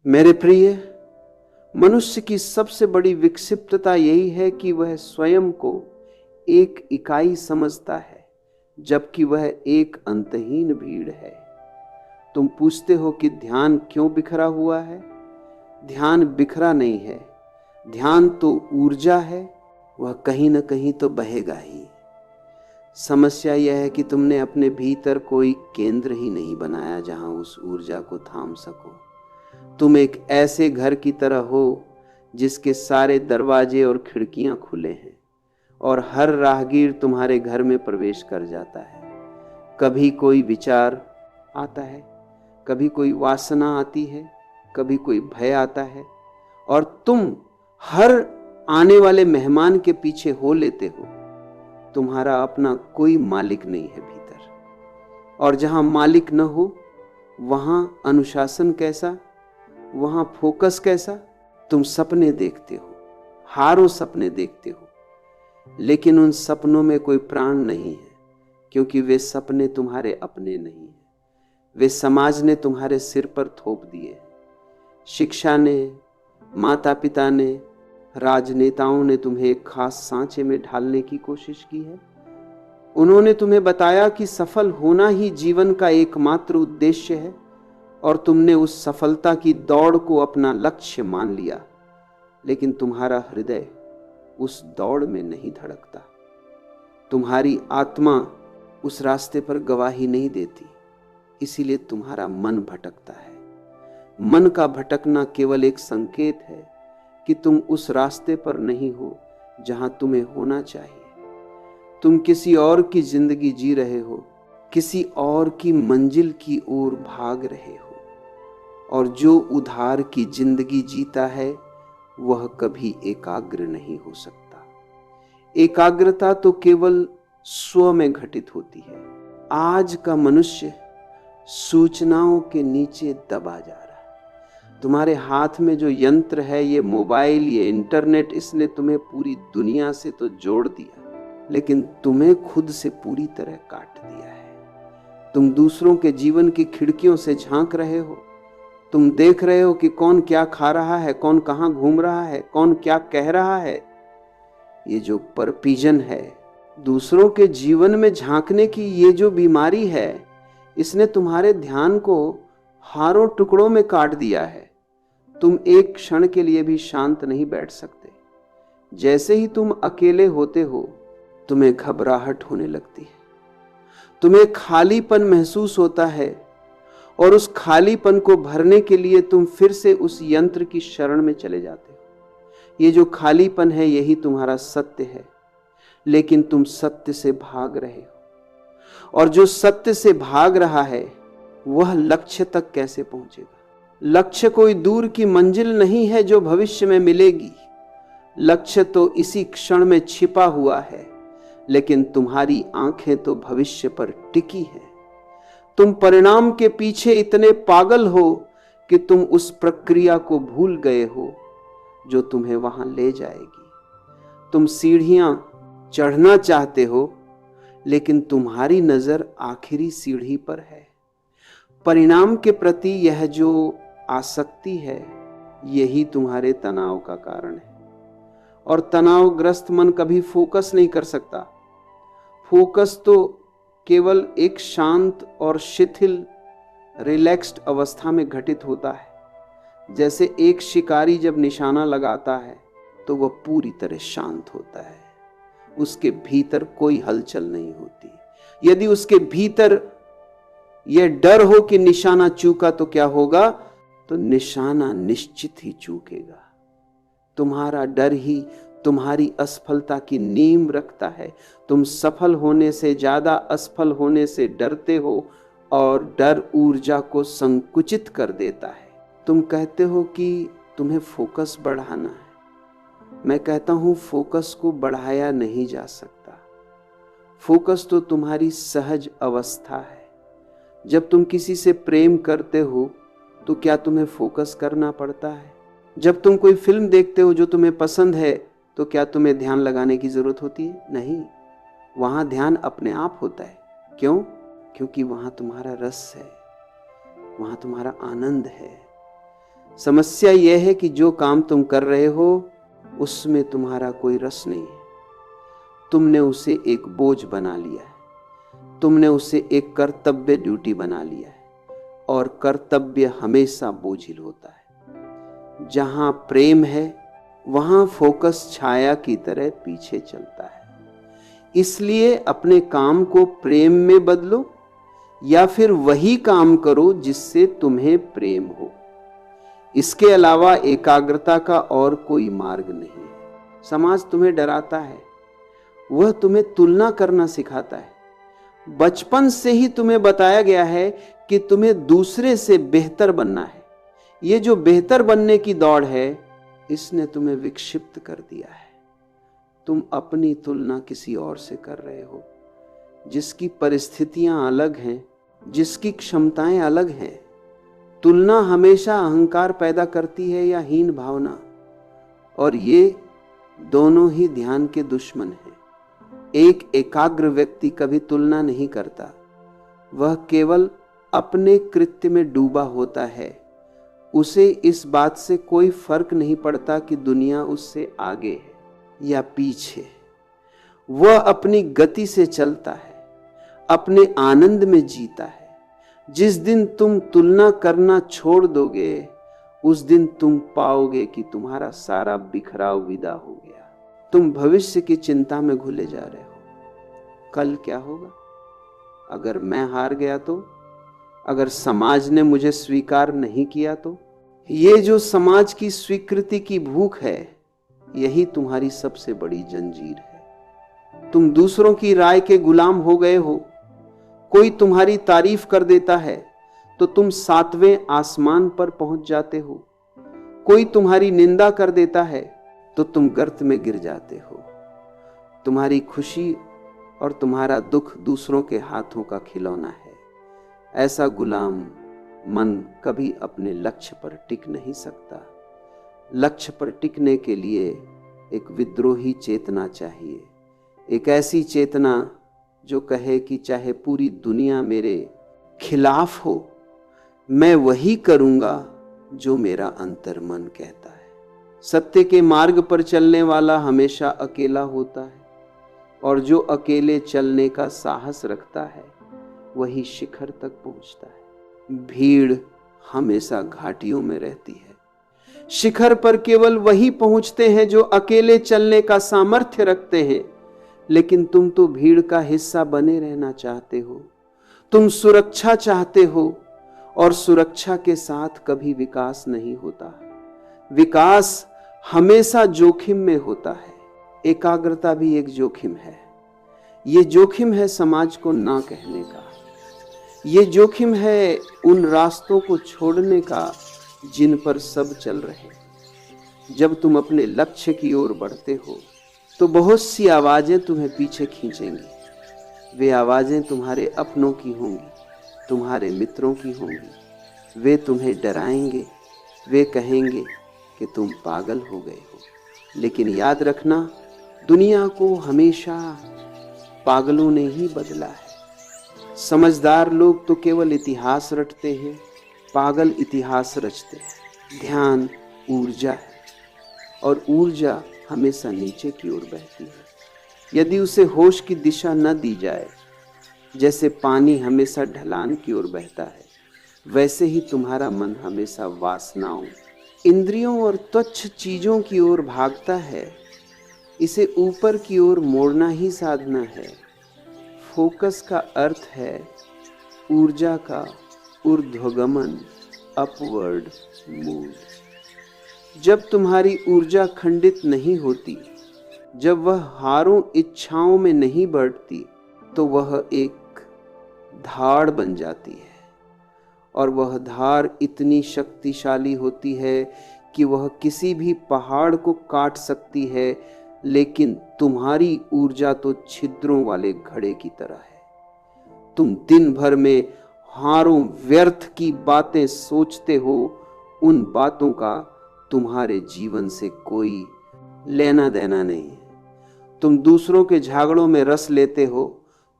मेरे प्रिय, मनुष्य की सबसे बड़ी विक्षिप्तता यही है कि वह स्वयं को एक इकाई समझता है, जबकि वह एक अंतहीन भीड़ है। तुम पूछते हो कि ध्यान क्यों बिखरा हुआ है? ध्यान बिखरा नहीं है, ध्यान तो ऊर्जा है, वह कहीं न कहीं तो बहेगा ही। समस्या यह है कि तुमने अपने भीतर कोई केंद्र ही नहीं बनाया जहां उस ऊर्जा को थाम सको। तुम एक ऐसे घर की तरह हो जिसके सारे दरवाजे और खिड़कियां खुले हैं और हर राहगीर तुम्हारे घर में प्रवेश कर जाता है। कभी कोई विचार आता है, कभी कोई वासना आती है, कभी कोई भय आता है, और तुम हर आने वाले मेहमान के पीछे हो लेते हो। तुम्हारा अपना कोई मालिक नहीं है भीतर, और जहां मालिक न हो वहां अनुशासन कैसा, वहां फोकस कैसा? तुम सपने देखते हो, हारों सपने देखते हो, लेकिन उन सपनों में कोई प्राण नहीं है, क्योंकि वे सपने तुम्हारे अपने नहीं हैं। वे समाज ने तुम्हारे सिर पर थोप दिए। शिक्षा ने, माता पिता ने, राजनेताओं ने तुम्हें एक खास सांचे में ढालने की कोशिश की है। उन्होंने तुम्हें बताया कि सफल होना ही जीवन का एकमात्र उद्देश्य है, और तुमने उस सफलता की दौड़ को अपना लक्ष्य मान लिया। लेकिन तुम्हारा हृदय उस दौड़ में नहीं धड़कता। तुम्हारी आत्मा उस रास्ते पर गवाही नहीं देती, इसीलिए तुम्हारा मन भटकता है। मन का भटकना केवल एक संकेत है कि तुम उस रास्ते पर नहीं हो जहां तुम्हें होना चाहिए। तुम किसी और की जिंदगी जी रहे हो, किसी और की मंजिल की ओर भाग रहे हो, और जो उधार की जिंदगी जीता है वह कभी एकाग्र नहीं हो सकता। एकाग्रता तो केवल स्व में घटित होती है। आज का मनुष्य सूचनाओं के नीचे दबा जा रहा है। तुम्हारे हाथ में जो यंत्र है, ये मोबाइल, ये इंटरनेट, इसने तुम्हें पूरी दुनिया से तो जोड़ दिया, लेकिन तुम्हें खुद से पूरी तरह काट दिया है। तुम दूसरों के जीवन की खिड़कियों से झांक रहे हो। तुम देख रहे हो कि कौन क्या खा रहा है, कौन कहां घूम रहा है, कौन क्या कह रहा है। ये जो परपीजन है, दूसरों के जीवन में झांकने की ये जो बीमारी है, इसने तुम्हारे ध्यान को हारों टुकड़ों में काट दिया है। तुम एक क्षण के लिए भी शांत नहीं बैठ सकते। जैसे ही तुम अकेले होते हो, तुम्हें घबराहट होने लगती है, तुम्हें खालीपन महसूस होता है, और उस खालीपन को भरने के लिए तुम फिर से उस यंत्र की शरण में चले जाते हो। ये जो खालीपन है, यही तुम्हारा सत्य है, लेकिन तुम सत्य से भाग रहे हो, और जो सत्य से भाग रहा है वह लक्ष्य तक कैसे पहुंचेगा? लक्ष्य कोई दूर की मंजिल नहीं है जो भविष्य में मिलेगी। लक्ष्य तो इसी क्षण में छिपा हुआ है, लेकिन तुम्हारी आंखें तो भविष्य पर टिकी हैं। तुम परिणाम के पीछे इतने पागल हो कि तुम उस प्रक्रिया को भूल गए हो जो तुम्हें वहां ले जाएगी। तुम सीढ़ियां चढ़ना चाहते हो, लेकिन तुम्हारी नजर आखिरी सीढ़ी पर है। परिणाम के प्रति यह जो आसक्ति है, यही तुम्हारे तनाव का कारण है। और तनावग्रस्त मन कभी फोकस नहीं कर सकता। फोकस तो केवल एक शांत और शिथिल, रिलैक्स्ड अवस्था में घटित होता है। जैसे एक शिकारी जब निशाना लगाता है तो वह पूरी तरह शांत होता है, उसके भीतर कोई हलचल नहीं होती। यदि उसके भीतर यह डर हो कि निशाना चूका तो क्या होगा, तो निशाना निश्चित ही चूकेगा। तुम्हारा डर ही तुम्हारी असफलता की नींव रखता है। तुम सफल होने से ज्यादा असफल होने से डरते हो, और डर ऊर्जा को संकुचित कर देता है। तुम कहते हो कि तुम्हें फोकस बढ़ाना है। मैं कहता हूं, फोकस को बढ़ाया नहीं जा सकता। फोकस तो तुम्हारी सहज अवस्था है। जब तुम किसी से प्रेम करते हो तो क्या तुम्हें फोकस करना पड़ता है? जब तुम कोई फिल्म देखते हो जो तुम्हें पसंद है, तो क्या तुम्हें ध्यान लगाने की जरूरत होती है? नहीं, वहां ध्यान अपने आप होता है। क्यों? क्योंकि वहां तुम्हारा रस है, वहां तुम्हारा आनंद है। समस्या यह है कि जो काम तुम कर रहे हो उसमें तुम्हारा कोई रस नहीं है। तुमने उसे एक बोझ बना लिया है, तुमने उसे एक कर्तव्य ड्यूटी बना लिया है, और कर्तव्य हमेशा बोझिल होता है। जहां प्रेम है वहां फोकस छाया की तरह पीछे चलता है। इसलिए अपने काम को प्रेम में बदलो, या फिर वही काम करो जिससे तुम्हें प्रेम हो। इसके अलावा एकाग्रता का और कोई मार्ग नहीं है। समाज तुम्हें डराता है, वह तुम्हें तुलना करना सिखाता है। बचपन से ही तुम्हें बताया गया है कि तुम्हें दूसरे से बेहतर बनना है। ये जो बेहतर बनने की दौड़ है, इसने तुम्हें विक्षिप्त कर दिया है। तुम अपनी तुलना किसी और से कर रहे हो, जिसकी परिस्थितियां अलग हैं, जिसकी क्षमताएं अलग हैं। तुलना हमेशा अहंकार पैदा करती है या हीन भावना, और ये दोनों ही ध्यान के दुश्मन हैं। एक एकाग्र व्यक्ति कभी तुलना नहीं करता, वह केवल अपने कृत्य में डूबा होता है। उसे इस बात से कोई फर्क नहीं पड़ता कि दुनिया उससे आगे है या पीछे। वह अपनी गति से चलता है, अपने आनंद में जीता है। जिस दिन तुम तुलना करना छोड़ दोगे, उस दिन तुम पाओगे कि तुम्हारा सारा बिखराव विदा हो गया। तुम भविष्य की चिंता में घुले जा रहे हो। कल क्या होगा? अगर मैं हार गया तो? अगर समाज ने मुझे स्वीकार नहीं किया तो? ये जो समाज की स्वीकृति की भूख है, यही तुम्हारी सबसे बड़ी जंजीर है। तुम दूसरों की राय के गुलाम हो गए हो। कोई तुम्हारी तारीफ कर देता है तो तुम 7वें आसमान पर पहुंच जाते हो। कोई तुम्हारी निंदा कर देता है तो तुम गर्त में गिर जाते हो। तुम्हारी खुशी और तुम्हारा दुख दूसरों के हाथों का खिलौना है। ऐसा गुलाम मन कभी अपने लक्ष्य पर टिक नहीं सकता। लक्ष्य पर टिकने के लिए एक विद्रोही चेतना चाहिए, एक ऐसी चेतना जो कहे कि चाहे पूरी दुनिया मेरे खिलाफ हो, मैं वही करूंगा जो मेरा अंतर्मन कहता है। सत्य के मार्ग पर चलने वाला हमेशा अकेला होता है, और जो अकेले चलने का साहस रखता है वही शिखर तक पहुंचता है। भीड़ हमेशा घाटियों में रहती है। शिखर पर केवल वही पहुंचते हैं जो अकेले चलने का सामर्थ्य रखते हैं। लेकिन तुम तो भीड़ का हिस्सा बने रहना चाहते हो। तुम सुरक्षा चाहते हो, और सुरक्षा के साथ कभी विकास नहीं होता। विकास हमेशा जोखिम में होता है। एकाग्रता भी एक जोखिम है। ये जोखिम है समाज को ना कहने का। ये जोखिम है उन रास्तों को छोड़ने का जिन पर सब चल रहे हैं। जब तुम अपने लक्ष्य की ओर बढ़ते हो तो बहुत सी आवाजें तुम्हें पीछे खींचेंगी। वे आवाजें तुम्हारे अपनों की होंगी, तुम्हारे मित्रों की होंगी। वे तुम्हें डराएंगे, वे कहेंगे कि तुम पागल हो गए हो। लेकिन याद रखना, दुनिया को हमेशा पागलों ने ही बदला है। समझदार लोग तो केवल इतिहास रटते हैं, पागल इतिहास रचते हैं। ध्यान ऊर्जा है, और ऊर्जा हमेशा नीचे की ओर बहती है। यदि उसे होश की दिशा न दी जाए, जैसे पानी हमेशा ढलान की ओर बहता है, वैसे ही तुम्हारा मन हमेशा वासनाओं, इंद्रियों और तुच्छ चीजों की ओर भागता है। इसे ऊपर की ओर मोड़ना ही साधना है। फोकस का अर्थ है ऊर्जा का ऊर्ध्वगमन, अपवर्ड मूव। जब तुम्हारी ऊर्जा खंडित नहीं होती, जब वह हारों इच्छाओं में नहीं बढ़ती, तो वह एक धाड़ बन जाती है। और वह धार इतनी शक्तिशाली होती है कि वह किसी भी पहाड़ को काट सकती है। लेकिन तुम्हारी ऊर्जा तो छिद्रों वाले घड़े की तरह है। तुम दिन भर में हारों व्यर्थ की बातें सोचते हो। उन बातों का तुम्हारे जीवन से कोई लेना देना नहीं है। तुम दूसरों के झगड़ों में रस लेते हो।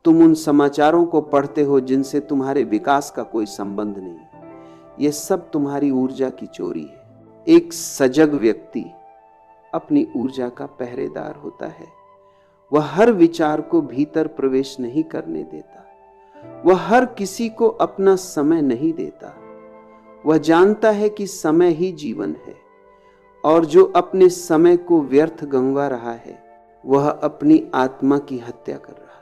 तुम उन समाचारों को पढ़ते हो जिनसे तुम्हारे विकास का कोई संबंध नहीं। ये सब तुम्हारी ऊर्जा की चोरी है। एक सजग व्यक्ति अपनी ऊर्जा का पहरेदार होता है। वह हर विचार को भीतर प्रवेश नहीं करने देता। वह हर किसी को अपना समय नहीं देता। वह जानता है कि समय ही जीवन है, और जो अपने समय को व्यर्थ गंवा रहा है वह अपनी आत्मा की हत्या कर रहा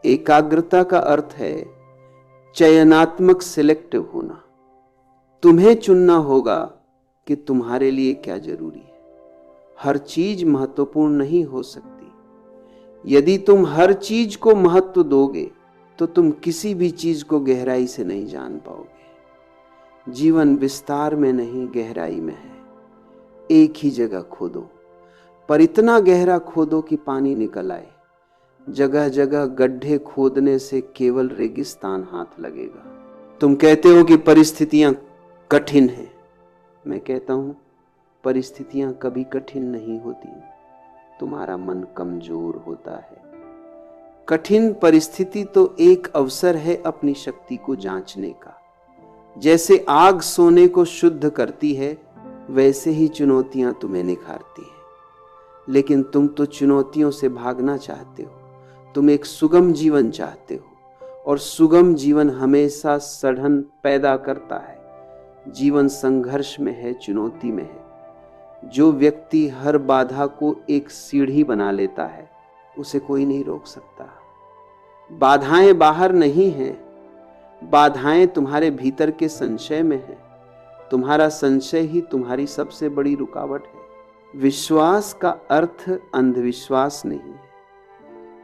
है। एकाग्रता का अर्थ है चयनात्मक सिलेक्टिव होना। तुम्हें चुनना होगा कि तुम्हारे लिए क्या जरूरी है। हर चीज महत्वपूर्ण नहीं हो सकती। यदि तुम हर चीज को महत्व दोगे तो तुम किसी भी चीज को गहराई से नहीं जान पाओगे। जीवन विस्तार में नहीं, गहराई में है। एक ही जगह खोदो, पर इतना गहरा खोदो कि पानी निकल आए। जगह जगह गड्ढे खोदने से केवल रेगिस्तान हाथ लगेगा। तुम कहते हो कि परिस्थितियां कठिन हैं। मैं कहता हूं परिस्थितियां कभी कठिन नहीं होती, तुम्हारा मन कमजोर होता है। कठिन परिस्थिति तो एक अवसर है अपनी शक्ति को जांचने का। जैसे आग सोने को शुद्ध करती है, वैसे ही चुनौतियां तुम्हें निखारती हैं। लेकिन तुम तो चुनौतियों से भागना चाहते हो। तुम एक सुगम जीवन चाहते हो, और सुगम जीवन हमेशा सड़न पैदा करता है। जीवन संघर्ष में है, चुनौती में है। जो व्यक्ति हर बाधा को एक सीढ़ी बना लेता है उसे कोई नहीं रोक सकता। बाधाएं बाहर नहीं हैं, बाधाएं तुम्हारे भीतर के संशय में है। तुम्हारा संशय ही तुम्हारी सबसे बड़ी रुकावट है। विश्वास का अर्थ अंधविश्वास नहीं है।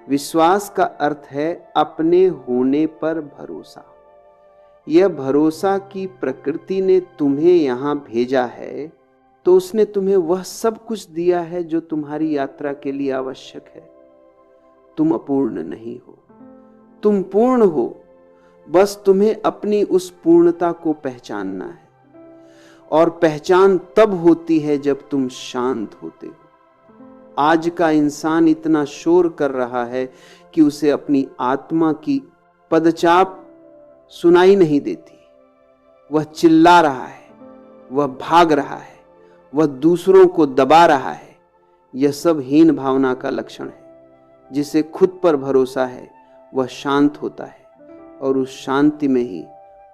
विश्वास का अर्थ है अपने होने पर भरोसा। यह भरोसा कि प्रकृति ने तुम्हें यहां भेजा है तो उसने तुम्हें वह सब कुछ दिया है जो तुम्हारी यात्रा के लिए आवश्यक है। तुम अपूर्ण नहीं हो, तुम पूर्ण हो। बस तुम्हें अपनी उस पूर्णता को पहचानना है, और पहचान तब होती है जब तुम शांत होते हो। आज का इंसान इतना शोर कर रहा है कि उसे अपनी आत्मा की पदचाप सुनाई नहीं देती। वह चिल्ला रहा है, वह भाग रहा है, वह दूसरों को दबा रहा है। यह सब हीन भावना का लक्षण है। जिसे खुद पर भरोसा है वह शांत होता है, और उस शांति में ही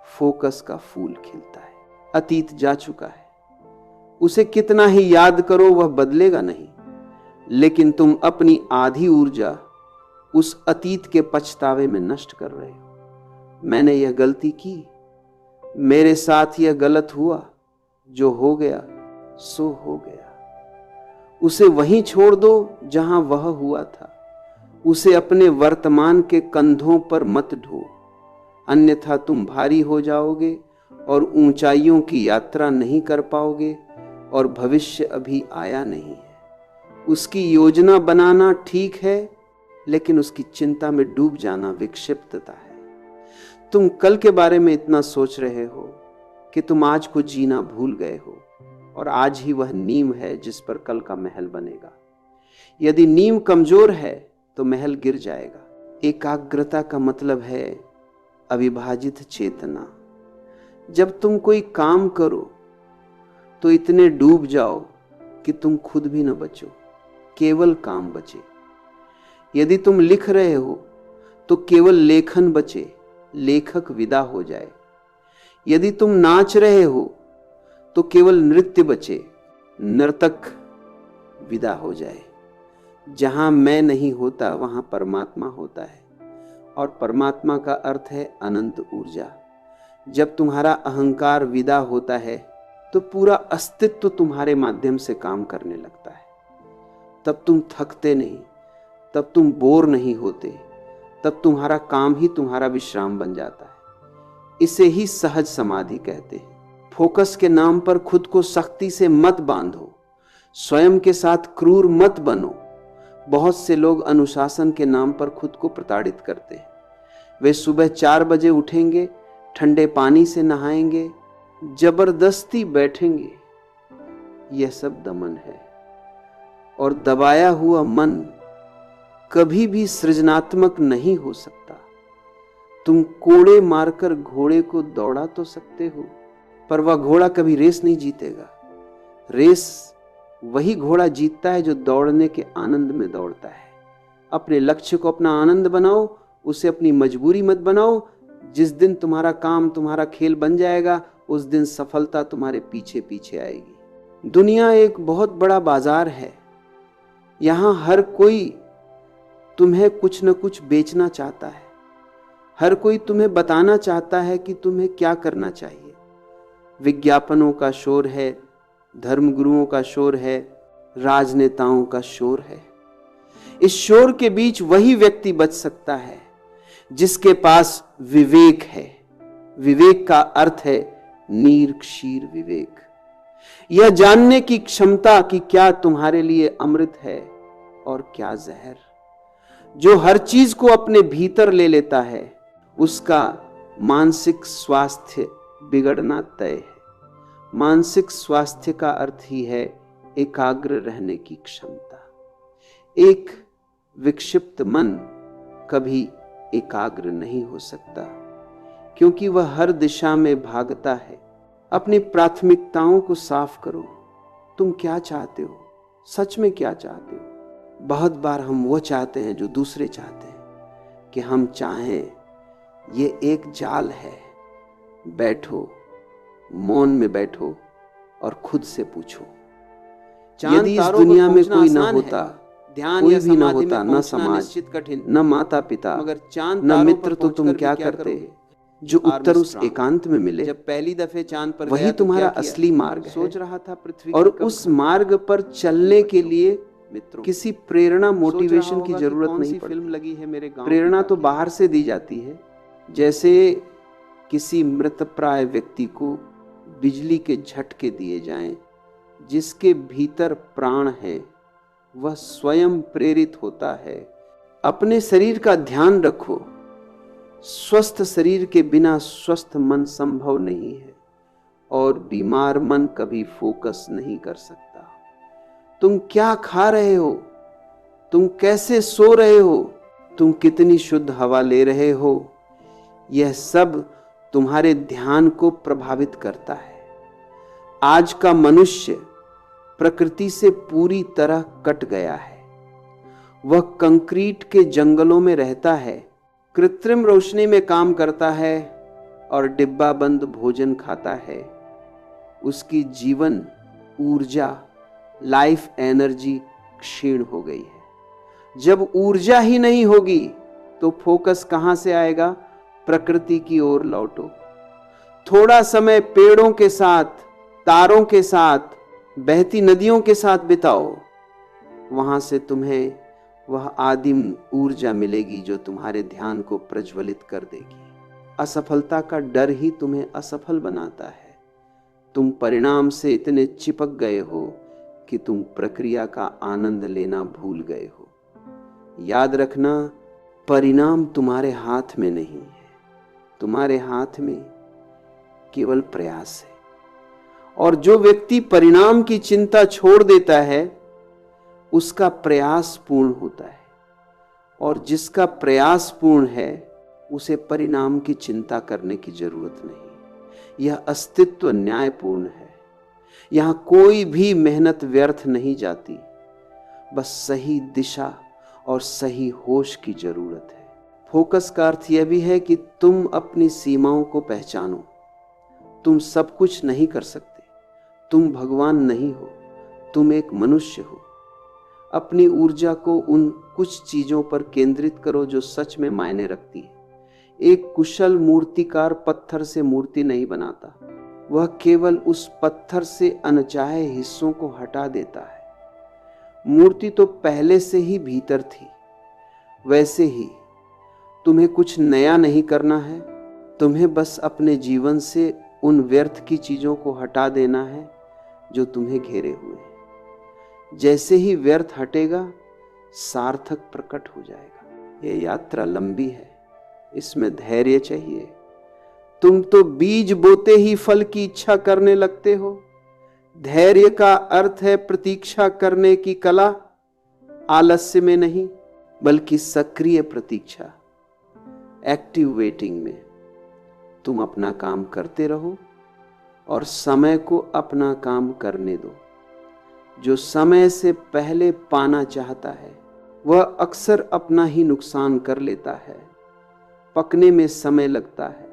फोकस का फूल खिलता है। अतीत जा चुका है, उसे कितना ही याद करो वह बदलेगा नहीं। लेकिन तुम अपनी आधी ऊर्जा उस अतीत के पछतावे में नष्ट कर रहे हो। मैंने यह गलती की, मेरे साथ यह गलत हुआ, जो हो गया सो हो गया। उसे वहीं छोड़ दो जहां वह हुआ था। उसे अपने वर्तमान के कंधों पर मत ढो, अन्यथा तुम भारी हो जाओगे और ऊंचाइयों की यात्रा नहीं कर पाओगे, और भविष्य अभी आया नहीं है। उसकी योजना बनाना ठीक है, लेकिन उसकी चिंता में डूब जाना विक्षिप्तता है। तुम कल के बारे में इतना सोच रहे हो कि तुम आज को जीना भूल गए हो, और आज ही वह नींव है जिस पर कल का महल बनेगा। यदि नींव कमजोर है तो महल गिर जाएगा। एकाग्रता का मतलब है अविभाजित चेतना। जब तुम कोई काम करो तो इतने डूब जाओ कि तुम खुद भी न बचो, केवल काम बचे। यदि तुम लिख रहे हो तो केवल लेखन बचे, लेखक विदा हो जाए। यदि तुम नाच रहे हो तो केवल नृत्य बचे, नर्तक विदा हो जाए। जहां मैं नहीं होता वहां परमात्मा होता है, और परमात्मा का अर्थ है अनंत ऊर्जा। जब तुम्हारा अहंकार विदा होता है तो पूरा अस्तित्व तुम्हारे माध्यम से काम करने लगता है। तब तुम थकते नहीं, तब तुम बोर नहीं होते, तब तुम्हारा काम ही तुम्हारा विश्राम बन जाता है। इसे ही सहज समाधि कहते हैं। फोकस के नाम पर खुद को सख्ती से मत बांधो, स्वयं के साथ क्रूर मत बनो। बहुत से लोग अनुशासन के नाम पर खुद को प्रताड़ित करते हैं। वे सुबह 4 बजे उठेंगे, ठंडे पानी से नहाएंगे, जबरदस्ती बैठेंगे। यह सब दमन है, और दबाया हुआ मन कभी भी सृजनात्मक नहीं हो सकता। तुम कोड़े मारकर घोड़े को दौड़ा तो सकते हो, पर वह घोड़ा कभी रेस नहीं जीतेगा। रेस वही घोड़ा जीतता है जो दौड़ने के आनंद में दौड़ता है। अपने लक्ष्य को अपना आनंद बनाओ, उसे अपनी मजबूरी मत बनाओ। जिस दिन तुम्हारा काम तुम्हारा खेल बन जाएगा, उस दिन सफलता तुम्हारे पीछे पीछे आएगी। दुनिया एक बहुत बड़ा बाजार है। यहां हर कोई तुम्हें कुछ न कुछ बेचना चाहता है। हर कोई तुम्हें बताना चाहता है कि तुम्हें क्या करना चाहिए। विज्ञापनों का शोर है, धर्मगुरुओं का शोर है, राजनेताओं का शोर है। इस शोर के बीच वही व्यक्ति बच सकता है जिसके पास विवेक है। विवेक का अर्थ है नीर-क्षीर विवेक, यह जानने की क्षमता कि क्या तुम्हारे लिए अमृत है और क्या जहर। जो हर चीज को अपने भीतर ले लेता है, उसका मानसिक स्वास्थ्य बिगड़ना तय है। मानसिक स्वास्थ्य का अर्थ ही है एकाग्र रहने की क्षमता। एक विक्षिप्त मन कभी एकाग्र नहीं हो सकता, क्योंकि वह हर दिशा में भागता है। अपनी प्राथमिकताओं को साफ करो। तुम क्या चाहते हो? सच में क्या चाहते हो? बहुत बार हम वो चाहते हैं जो दूसरे चाहते हैं कि हम चाहें। ये एक जाल है। बैठो, मौन में बैठो और खुद से पूछो, यदि इस दुनिया में कोई ना होता, कोई भी ना होता, न समाज, न माता पिता, मगर चांद न मित्र, तो तुम क्या करते? जो उत्तर उस एकांत में मिले, जब पहली दफे चांद पर वही तुम्हारा असली मार्ग है। सोच रहा था पृथ्वी, और उस मार्ग पर चलने के लिए किसी प्रेरणा, मोटिवेशन की जरूरत नहीं पड़ती। फिल्म लगी है मेरे गांव, प्रेरणा तो बाहर से दी जाती है। जैसे किसी मृतप्राय व्यक्ति को बिजली के झटके दिए जाएं, जिसके भीतर प्राण है वह स्वयं प्रेरित होता है। अपने शरीर का ध्यान रखो। स्वस्थ शरीर के बिना स्वस्थ मन संभव नहीं है, और बीमार मन कभी फोकस नहीं कर सकता। तुम क्या खा रहे हो? तुम कैसे सो रहे हो? तुम कितनी शुद्ध हवा ले रहे हो? यह सब तुम्हारे ध्यान को प्रभावित करता है। आज का मनुष्य प्रकृति से पूरी तरह कट गया है। वह कंक्रीट के जंगलों में रहता है, कृत्रिम रोशनी में काम करता है और डिब्बा बंद भोजन खाता है। उसकी जीवन ऊर्जा, लाइफ एनर्जी क्षीण हो गई है। जब ऊर्जा ही नहीं होगी तो फोकस कहां से आएगा? प्रकृति की ओर लौटो। थोड़ा समय पेड़ों के साथ, तारों के साथ, बहती नदियों के साथ बिताओ। वहां से तुम्हें वह आदिम ऊर्जा मिलेगी जो तुम्हारे ध्यान को प्रज्वलित कर देगी। असफलता का डर ही तुम्हें असफल बनाता है। तुम परिणाम से इतने चिपक गए हो कि तुम प्रक्रिया का आनंद लेना भूल गए हो। याद रखना, परिणाम तुम्हारे हाथ में नहीं है, तुम्हारे हाथ में केवल प्रयास है। और जो व्यक्ति परिणाम की चिंता छोड़ देता है, उसका प्रयास पूर्ण होता है, और जिसका प्रयास पूर्ण है उसे परिणाम की चिंता करने की जरूरत नहीं। यह अस्तित्व न्यायपूर्ण है। यहां कोई भी मेहनत व्यर्थ नहीं जाती, बस सही दिशा और सही होश की जरूरत है। फोकस का अर्थ यह भी है कि तुम अपनी सीमाओं को पहचानो। तुम सब कुछ नहीं कर सकते, तुम भगवान नहीं हो, तुम एक मनुष्य हो। अपनी ऊर्जा को उन कुछ चीजों पर केंद्रित करो जो सच में मायने रखती है। एक कुशल मूर्तिकार पत्थर से मूर्ति नहीं बनाता, वह केवल उस पत्थर से अनचाहे हिस्सों को हटा देता है। मूर्ति तो पहले से ही भीतर थी। वैसे ही तुम्हें कुछ नया नहीं करना है, तुम्हें बस अपने जीवन से उन व्यर्थ की चीजों को हटा देना है जो तुम्हें घेरे हुए हैं। जैसे ही व्यर्थ हटेगा, सार्थक प्रकट हो जाएगा। यह यात्रा लंबी है, इसमें धैर्य चाहिए। तुम तो बीज बोते ही फल की इच्छा करने लगते हो। धैर्य का अर्थ है प्रतीक्षा करने की कला, आलस्य में नहीं बल्कि सक्रिय प्रतीक्षा, एक्टिव वेटिंग में। तुम अपना काम करते रहो और समय को अपना काम करने दो। जो समय से पहले पाना चाहता है वह अक्सर अपना ही नुकसान कर लेता है। पकने में समय लगता है।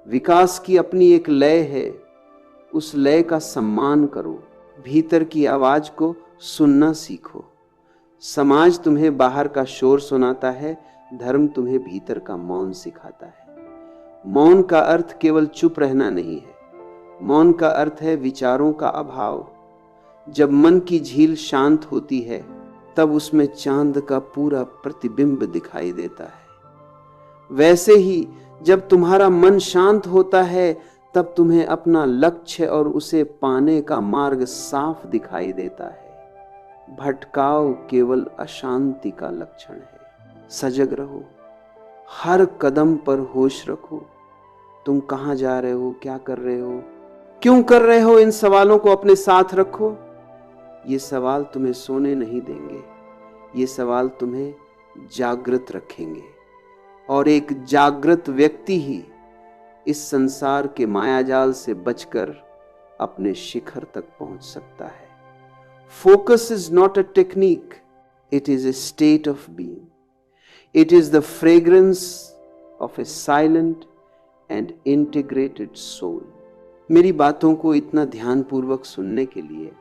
विकास की अपनी एक लय है, उस लय का सम्मान करो। भीतर की आवाज को सुनना सीखो। समाज तुम्हें बाहर का शोर सुनाता है, धर्म तुम्हें भीतर का मौन सिखाता है। मौन का अर्थ केवल चुप रहना नहीं है, मौन का अर्थ है विचारों का अभाव। जब मन की झील शांत होती है तब उसमें चांद का पूरा प्रतिबिंब दिखाई देता है। वैसे ही जब तुम्हारा मन शांत होता है तब तुम्हें अपना लक्ष्य और उसे पाने का मार्ग साफ दिखाई देता है। भटकाव केवल अशांति का लक्षण है। सजग रहो, हर कदम पर होश रखो। तुम कहां जा रहे हो, क्या कर रहे हो, क्यों कर रहे हो, इन सवालों को अपने साथ रखो। ये सवाल तुम्हें सोने नहीं देंगे, ये सवाल तुम्हें जागृत रखेंगे। और एक जागृत व्यक्ति ही इस संसार के मायाजाल से बचकर अपने शिखर तक पहुंच सकता है। Focus is not a technique, it is a state of being. It is the fragrance of a silent and integrated soul. मेरी बातों को इतना ध्यानपूर्वक सुनने के लिए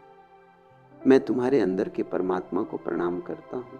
मैं तुम्हारे अंदर के परमात्मा को प्रणाम करता हूं।